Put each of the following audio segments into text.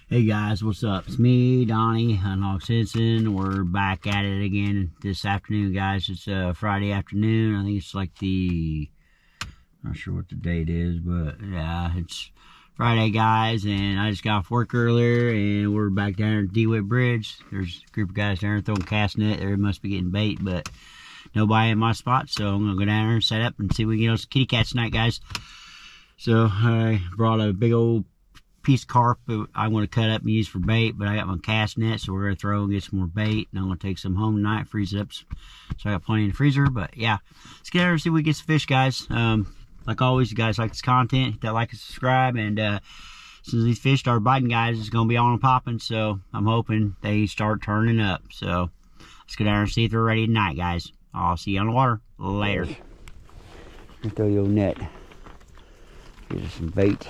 Hey guys, what's up? It's me, Donnie, Hog Simpson. We're back at it again this afternoon, guys. It's Friday afternoon. I think it's like not sure what the date is, but yeah, it's Friday, guys. And I just got off work earlier, and we're back down at DeWitt Bridge. There's a group of guys down there throwing cast net. They must be getting bait, but nobody in my spot, so I'm gonna go down there and set up and see if we can get some kitty cats tonight, guys. So I brought a big old piece of carp I want to cut up and use for bait, but I got my cast net, so we're going to throw and get some more bait, and I'm going to take some home tonight, freeze it up, so I got plenty in the freezer. But yeah, let's get over and see if we get some fish, guys. Like always, you guys like this content, hit that like and subscribe, and as soon as these fish start biting, guys, it's going to be on and popping, so I'm hoping they start turning up. So let's go down and see if they're ready tonight, guys. I'll see you on the water later. Throw your net, get us some bait.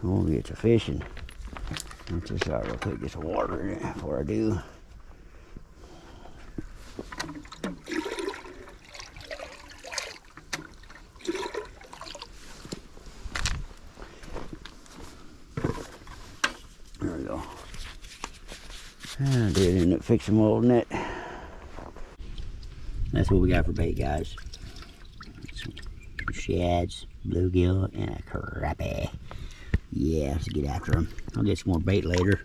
We'll get to fishing. Let's just start real quick, get some water in it before I do. There we go. And I did end up fixing my old net. That's what we got for bait, guys. Some shads, bluegill, and a crappie. Yeah, let's get after them. I'll get some more bait later.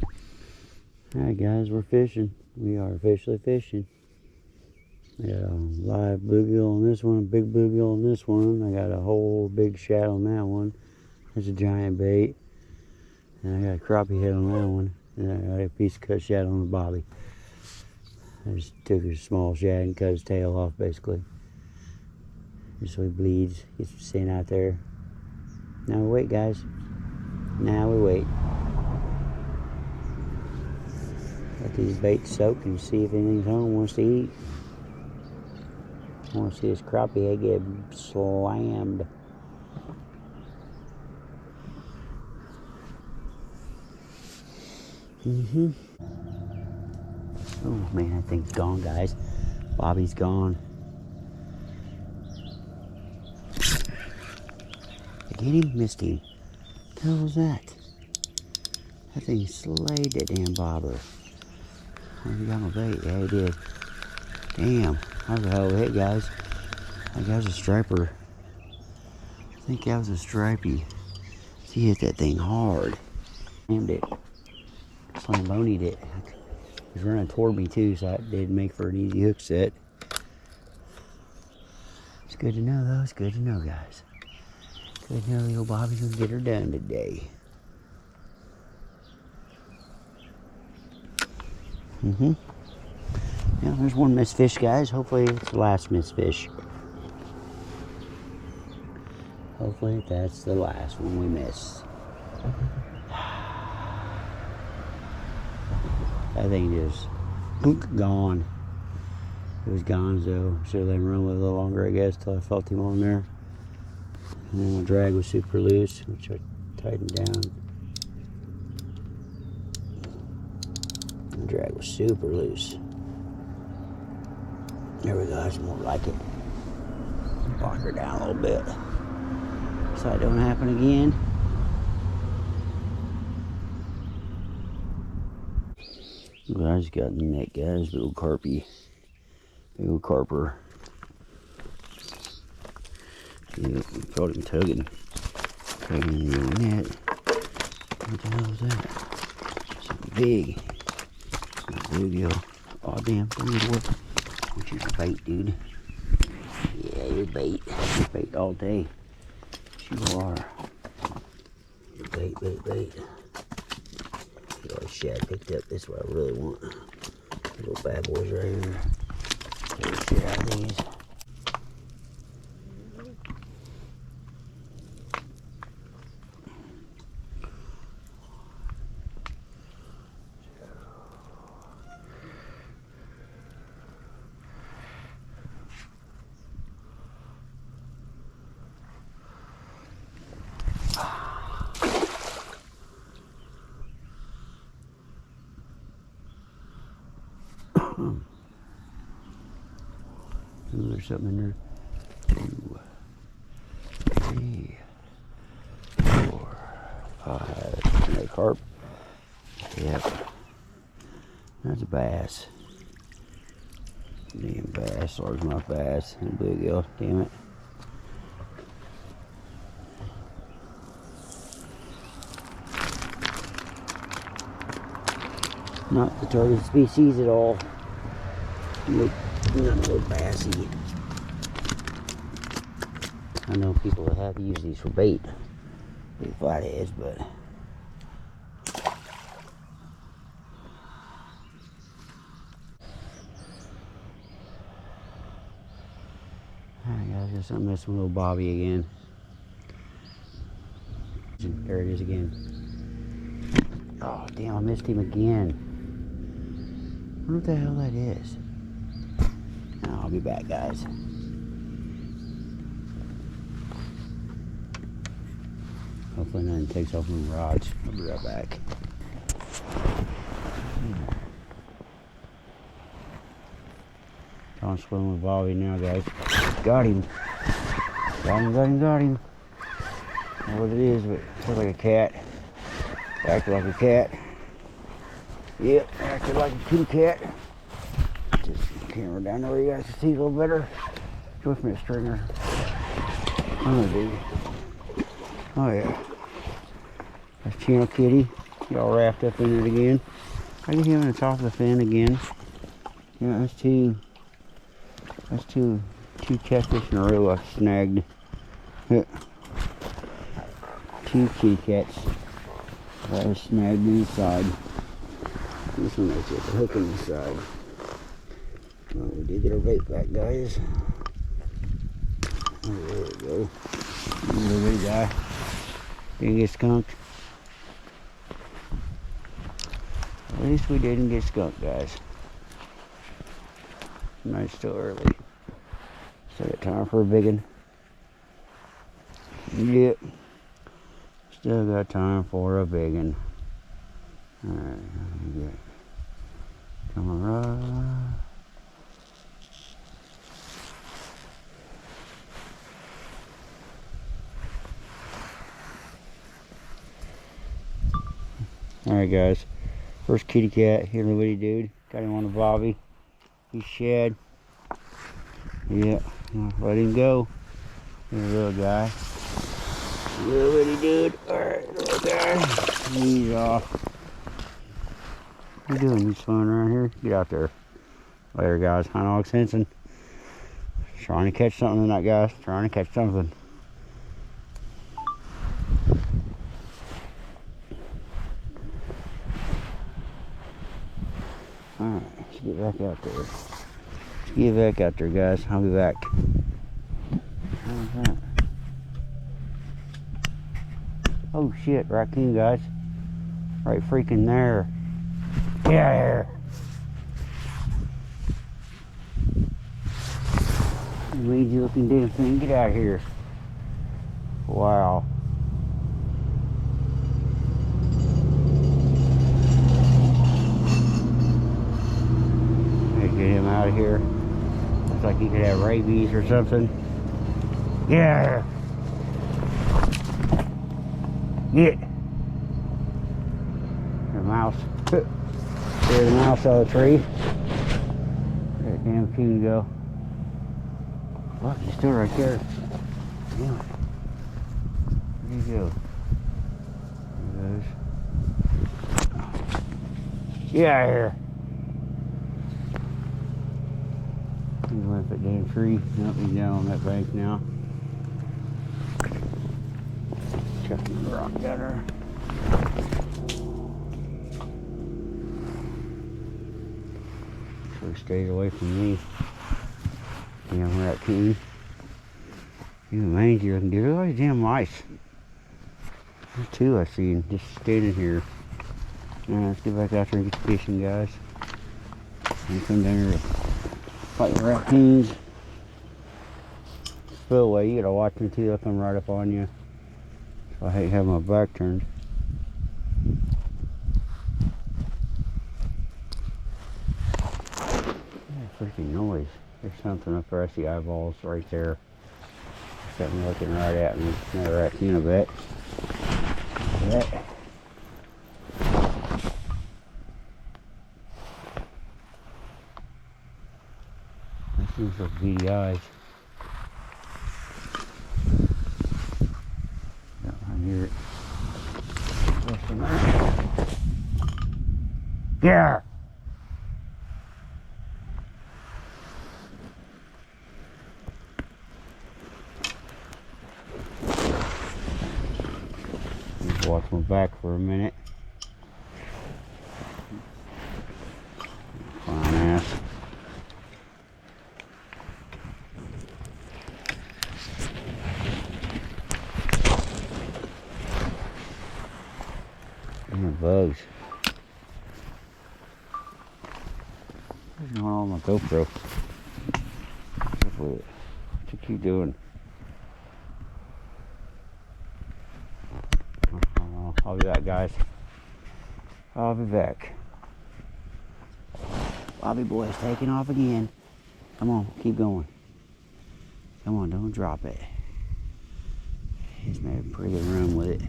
Alright guys, we're fishing. We are officially fishing. I got a live bluegill on this one, a big bluegill on this one. I got a whole big shad on that one. That's a giant bait. And I got a crappie head on that one. And I got a piece of cut shad on the bobby. I just took a small shad and cut his tail off basically. Just so he bleeds, gets some sin out there. Now we wait, guys. Now we wait. Let these baits soak and see if anything's home wants to eat. I want to see this crappie head get slammed. Oh man, that thing's gone, guys. Bobby's gone. Get him? Missed him. What the hell was that? That thing slayed that damn bobber. Oh, he got my bait. Yeah, he did. Damn. That was a hell of a hit, guys. I think that was a striper. I think that was a stripey. He hit that thing hard. Slammed it. Slambonied it. He was running toward me too, so that did make for an easy hook set. It's good to know, though. It's good to know, guys. Good to know little Bobby's gonna get her done today. Yeah, there's one missed fish, guys. Hopefully it's the last missed fish. Hopefully that's the last one we miss. That thing just gone. It was gone, so should have let him run with it a little longer, I guess, till I felt him on there. And then my drag was super loose, which I tightened down. The drag was super loose. There we go, that's more like it. Lock her down a little bit so it don't happen again. What I just got in the net, guys, big old carpy. Big old carper. Yeah, felt him tugging in the net. What the hell was that? Something big. Bluegill. Oh damn, come here, boy. Want you to bait, dude. Yeah, you're bait. You're bait all day. You are. You're bait, bait, bait. Get all the shad picked up. This is what I really want. Little bad boys right here. Get the shit out of these. Ooh, there's something in there. 2, 3, 4, 5. Another carp. Yep. That's a bass. Damn bass, largemouth bass, and bluegill, damn it. Not the target species at all. Nope, not a little bassy. I know people that have used these for bait, big flatheads, but alright guys, just I'm messing with little Bobby again. There it is again. Oh damn, I missed him again. I wonder what the hell that is. I'll be back, guys. Hopefully nothing takes off my rods. I'll be right back. I'm swimming with Bobby now, guys. Got him. Got him. I don't know what it is, but it looks like a cat. Acted like a cat. Yep, acted like a kitty cat. Just camera down there where you guys can see a little better. With me a stringer. Oh, dude. Oh, yeah. That's channel kitty. Y'all wrapped up in it again. I get him on the top of the fin again. Yeah, that's two catfish in a row I snagged. Two kitty cats. I snagged inside. This one has a hook in the side. Well, we did get our bait back, guys. Oh, there we go. Little bitty guy. Didn't get skunked. At least we didn't get skunked, guys. Night's still early. Still got time for a big one. Yep. Still got time for a big one. Alright, come on, rod. Alright guys, first kitty cat, here little bitty dude, got him on the bobby, he's shed, yeah, let him go, here's a little guy, little bitty dude, alright little guy, he's off. What are you doing, you swimming around here? Get out there. Later guys, High Nog Henson, trying to catch something tonight guys, trying to catch something. Alright, let's get back out there. Let's get back out there, guys. I'll be back. How's that? Oh shit, raccoon, guys. Right freaking there. Get out of here. Weedy looking damn thing. Get out of here. Wow. Get him out of here. Looks like he could have rabies or something. Get out of here. Get. There's a mouse. There's a mouse out of the tree. Where'd that damn coon go? Look, he's still right there. Damn it. Where'd he go? There he goes. Get out of here. He's left that damn tree. Nope, he's down on that bank now. Chucking the rock down there. So he stayed away from me. Damn raccoon. You mangy looking dude. Look at all these damn mice. There's two I seen just standing here. Alright, let's get back out there and get fishing, guys. And come down here to fight raccoons. Spillway, you gotta watch them too, they'll come right up on you. So I hate having my back turned. Yeah, freaking noise. There's something up there. I see eyeballs right there. Something looking right at me. Another raccoon, I bet. Looks like beady eyes. Yeah, I hear it. Yeah. Just watch my back for a minute. Fine ass. Bugs. What's going on with my GoPro? What you keep doing? I'll be back, guys. I'll be back. Bobby boy's taking off again. Come on, keep going. Come on, don't drop it. He's made a pretty good run with it.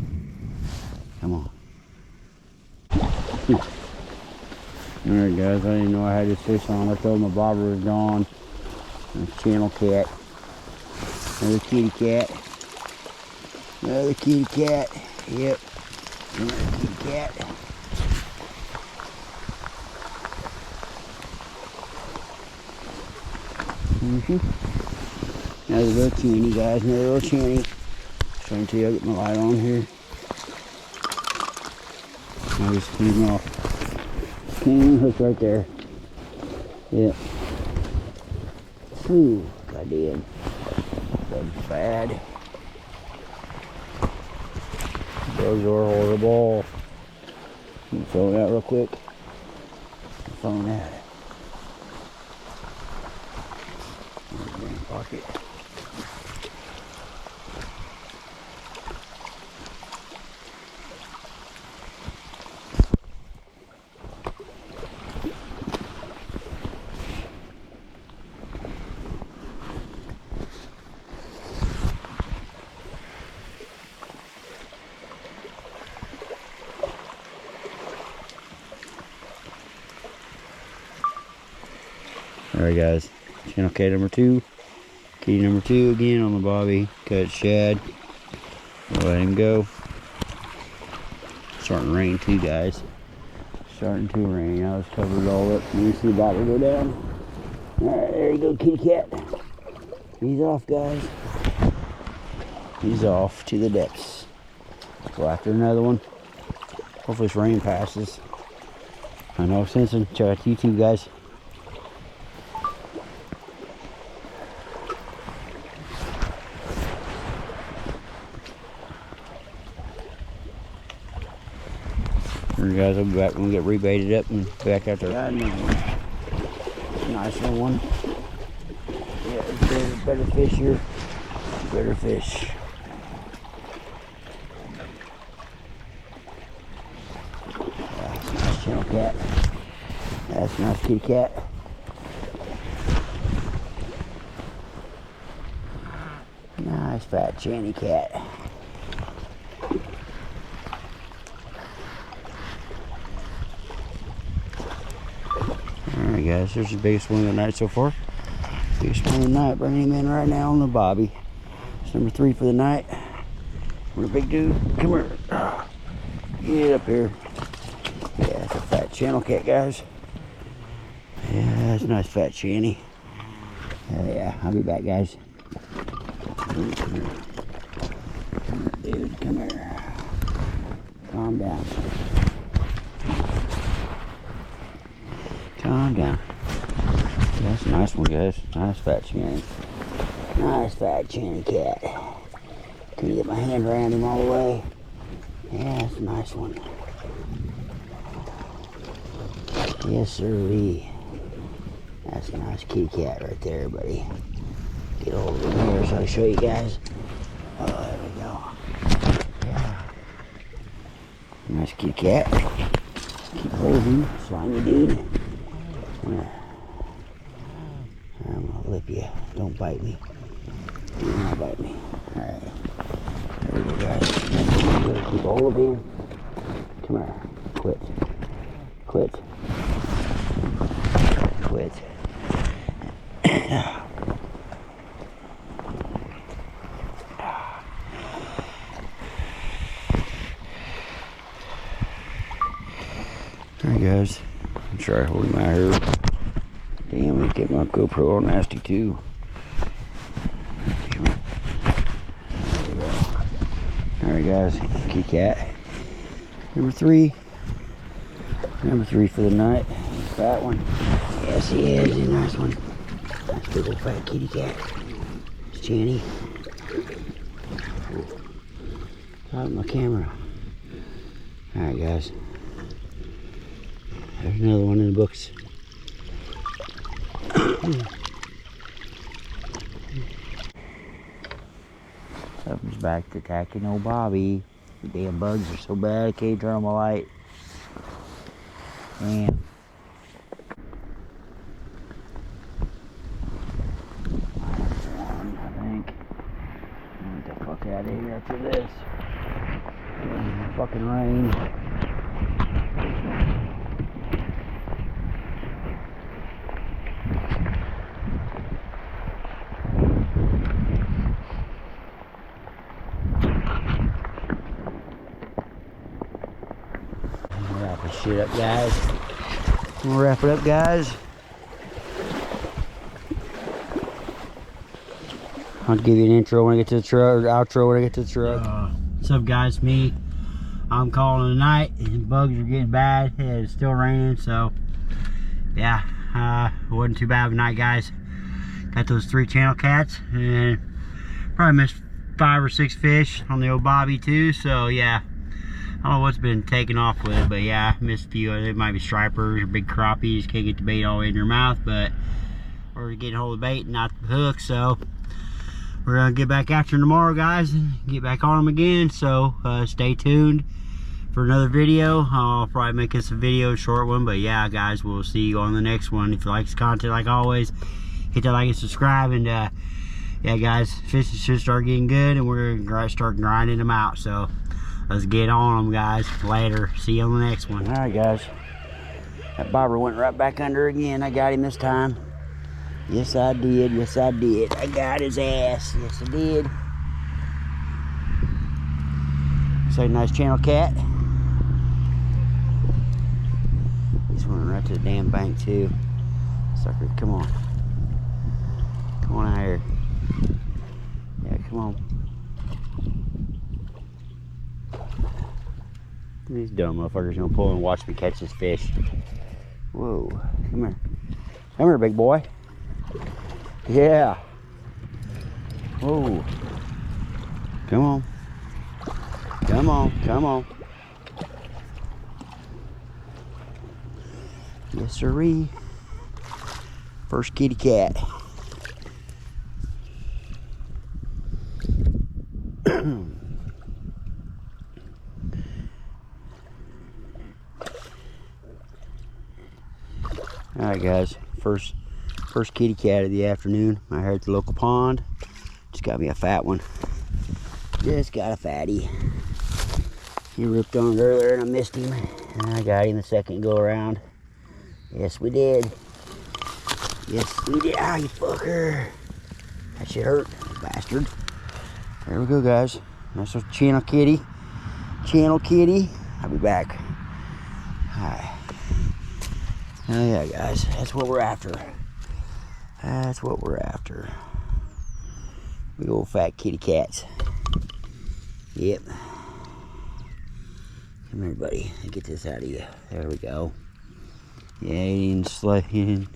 Come on. Alright guys, I didn't know I had this fish on. I thought my bobber was gone. A channel cat. Another kitty cat. Another kitty cat. Yep. Another kitty cat. Another little chinny, guys. Another little chinny. Trying until I get my light on here. I'll just clean him off. Clean hook right there. Yep. Ooh, I did. That's bad. Those are horrible. Can you throw it out real quick? Throw it out. Pocket. Alright guys, channel cat number 2. Kitty number 2 again on the bobby. Cut shad. We'll let him go. Starting to rain too, guys. Starting to rain. I was covered all up. You see the bobby go down. Alright, there you go, kitty cat. He's off, guys. He's off to the depths. Go after another one. Hopefully this rain passes. I know sensing. Check out YouTube, guys. Alright guys, I'll be back when we get rebaited up and back out there. Got another one. Nice little one. Yeah, better fish here. Better fish. That's a nice channel cat. That's a nice kitty cat. Nice fat channy cat. Alright guys, there's the biggest one of the night so far. Biggest one of the night, bringing him in right now on the bobby. It's number 3 for the night. What a big dude. Come here. Get up here. Yeah, that's a fat channel cat, guys. Yeah, that's a nice fat channy. Hell yeah, I'll be back, guys. Come here. Dude, come here. Calm down. Calm down. That's a nice one, guys. Nice fat channy. Nice fat channy cat. Can you get my hand around him all the way? Yeah, that's a nice one. Yes, sirree. That's a nice kitty cat right there, buddy. Get over here so I can show you guys. Oh, there we go. Yeah. Nice kitty cat. Keep holding, slimy dude. I'm gonna lip you. Don't bite me. Do not bite me. Alright. There we go, guys. Keep hold of him. Come here. Quit. Quit. Quit. Alright guys, I'm try holding my hair. Damn, they get my GoPro all nasty too. Damn it. There we go. Alright guys, kitty cat. Number three for the night. Fat one. Yes, he is. He's a nice one. Nice big old fat kitty cat. It's Channy. Out my camera. Alright guys. There's another one in the books. Something's back to attacking old Bobby. The damn bugs are so bad I can't turn on my light. Man. I think. Get the fuck out of here after this. Fucking rain. Wrap this shit up, guys. I'm gonna wrap it up, guys. I'll give you an intro when I get to the truck, or outro when I get to the truck. What's up, guys? Me. I'm calling it a night. The bugs are getting bad. It's still raining, so yeah, it wasn't too bad of a night, guys. Got those 3 channel cats, and probably missed 5 or 6 fish on the old Bobby too. So yeah, I don't know what's been taken off with it, but yeah, I missed a few. It might be stripers or big crappies. Can't get the bait all the way in your mouth, but we're getting hold of the bait, not the hook. So we're gonna get back after them tomorrow, guys, and get back on them again. So stay tuned for another video. I'll probably make this a video, short one, but yeah, guys, we'll see you on the next one. If you like this content, like always, hit that like and subscribe. And yeah, guys, fish should start getting good, and we're gonna start grinding them out. So let's get on them, guys. Later. See you on the next one. All right, guys. That bobber went right back under again. I got him this time. Yes, I did. Yes, I did. I got his ass. Yes, I did. Looks like a nice channel cat. He's running right to the damn bank, too. Sucker, come on. Come on out here. Yeah, come on. These dumb motherfuckers gonna pull and watch me catch this fish. Whoa. Come here. Come here, big boy. Yeah. Whoa. Come on. Come on. Come on. Yes, sirree. First kitty cat. Alright, guys. First kitty cat of the afternoon. I heard at the local pond. Just got me a fat one. Just got a fatty. He ripped on it earlier and I missed him. And I got him the second go around. Yes, we did. Yes, we did. Ah, you fucker. That shit hurt, bastard. There we go, guys. That's a channel kitty. Channel kitty. I'll be back. Alright. Oh yeah, guys. That's what we're after. That's what we're after. Big old fat kitty cats. Yep. Come here, buddy. Get this out of you. There we go. Yeah, he didn't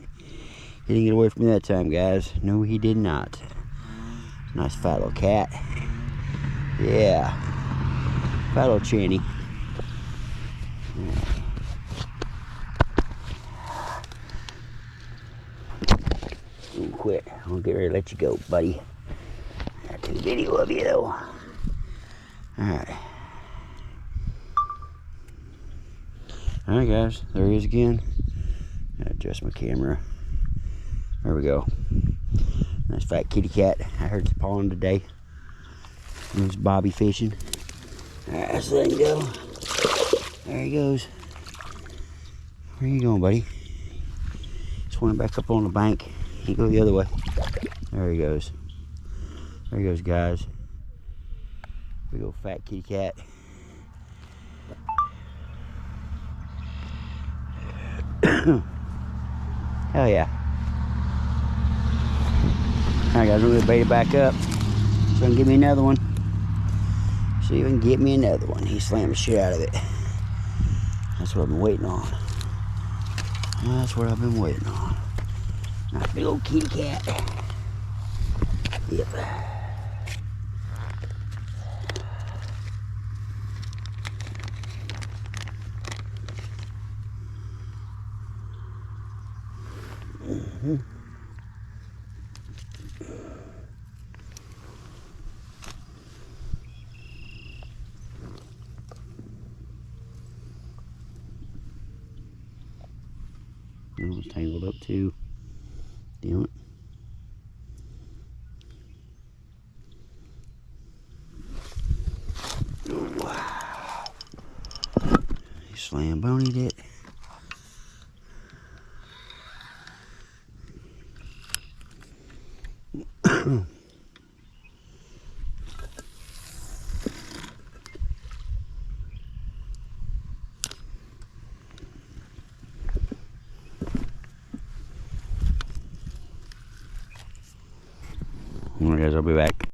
get away from me that time, guys. No, he did not. Nice fat little cat. Yeah. Fat little Channy. Ooh, quit. I'm gonna get ready to let you go, buddy. I took a video of you, though. Alright. Alright, guys. There he is again. Adjust my camera. There we go. Nice fat kitty cat. I heard the pond today. There's Bobby fishing. Alright, let's let him go. There he goes. Where you going, buddy? Swim back up on the bank. He go the other way. There he goes. There he goes, guys. Big old fat kitty cat. Hell yeah. Alright guys, we're gonna bait it back up. So I can give me another one. See if he can get me another one. He slammed the shit out of it. That's what I've been waiting on. That's what I've been waiting on. Nice big old kitty cat. Yep. Mm-hmm. It was tangled up too. Damn it. Wow. He slam-bonied it. Alright guys, I'll be back.